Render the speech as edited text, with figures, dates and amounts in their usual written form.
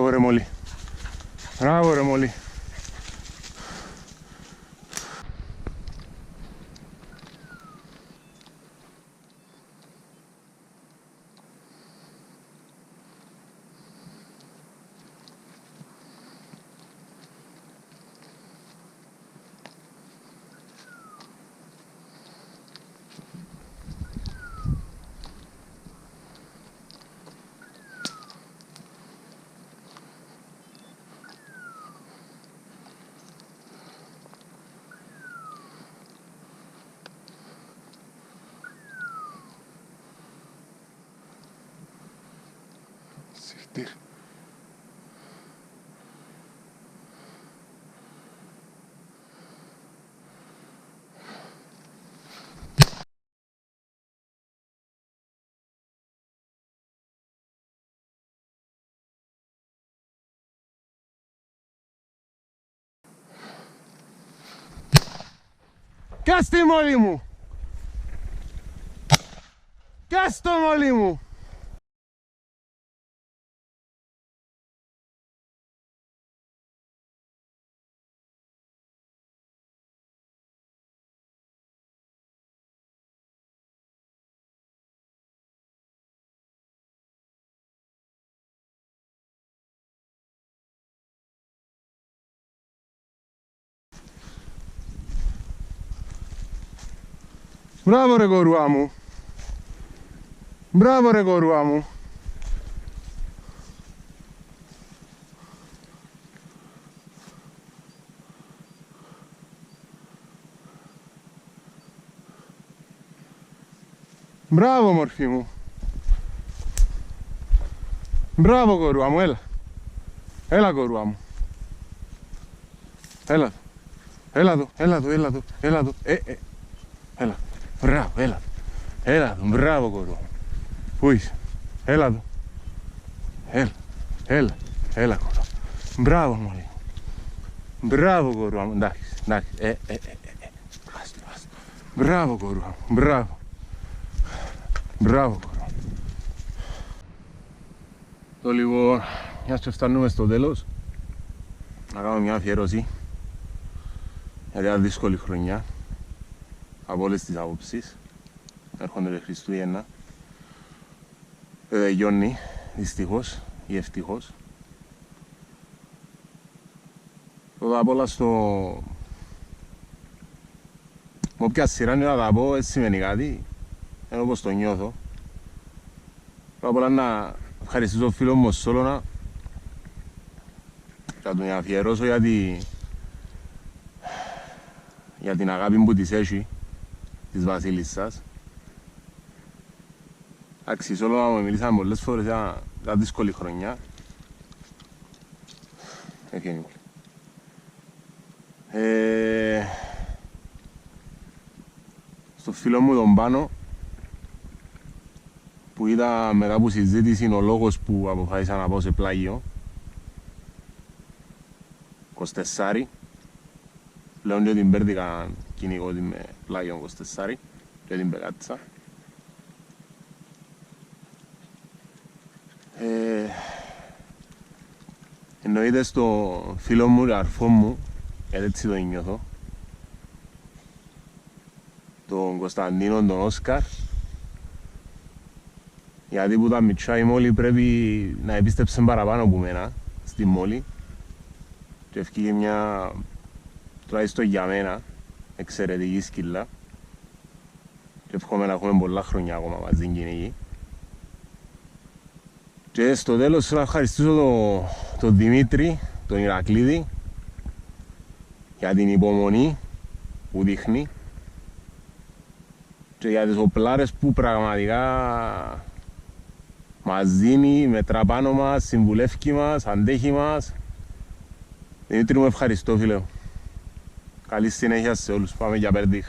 Μπράβο ρε Μολή. Μπράβο ρε Μολή. Συχτήρ. Κάς τη Μολή μου! Κάς το Μολή μου! Μπράβο ρε κορουά μου. Μπράβο ρε κορουά μου. Μπράβο μορφή μου. Μπράβο κορουά μου, έλα. Έλα κορουά μου. Έλα. Έλα εδώ, έλα εδώ, έλα εδώ, έλα εδώ. Έλα. Μπράβο, έλα. Έλα εδώ, μπράβο κορουά μου. Πού είσαι? Έλα εδώ. Έλα, έλα κορουά. Μπράβο μόλι. Μπράβο κορουά μου, εντάξει, εντάξει. Μπράβο κορουά μου, μπράβο. Μπράβο κορουά. Το λοιπόν, μιας και φτάνουμε στο τέλος, να κάνουμε μια αφιέρωση για μια δύσκολη χρονιά από όλες τις άποψεις. Έρχονται τα Χριστούγεννα. Γιώνει, δυστυχώς ή ευτυχώς. Πρώτα απ' όλα στο... Με όποια σειρά είναι να τα πω, έτσι σημαίνει κάτι, ενώ πως το νιώθω. Πρώτα απ' όλα να ευχαριστήσω τον φίλο μου ο Σόλωνα και να τον αφιερώσω για την αγάπη που της έχει, της Βασίλισσας. Εντάξει, Σόλωνα μου μιλήσαμε πολλές φορές για δύσκολη χρονιά. Έφυγε. Στο φίλο μου τον Πάνο, που είδα μετά που συζήτηση είναι ο λόγος που αποφάσισα να πάω σε πλάγιο. 24. Πλέον και την πέρδικα κυνηγώ με πλάγιο 24 και την πεγάτησα. Εννοείται στο φίλο μου και αρφό μου, γιατί έτσι το νιώθω, τον Κωνσταντίνο, τον Όσκαρ, γιατί που τα μητσά η Μόλη πρέπει να επίστεψε παραπάνω από μένα στη Μόλη και ευκήγε μια, τουλάχιστον για μένα, εξαιρετική σκύλα και εύχομαι να έχουμε πολλά χρόνια ακόμα μαζί στην κυνηγή. Και στο τέλος θέλω να ευχαριστήσω τον Δημήτρη, τον Ηρακλήδη, για την υπομονή που δείχνει και για τις οπλάρες που πραγματικά μας δίνει, μετρά πάνω μας, συμβουλεύει μας, αντέχει μας. Δημήτρη μου, ευχαριστώ φίλε μου. Καλή συνέχεια σε όλους. Πάμε για Περδίχ.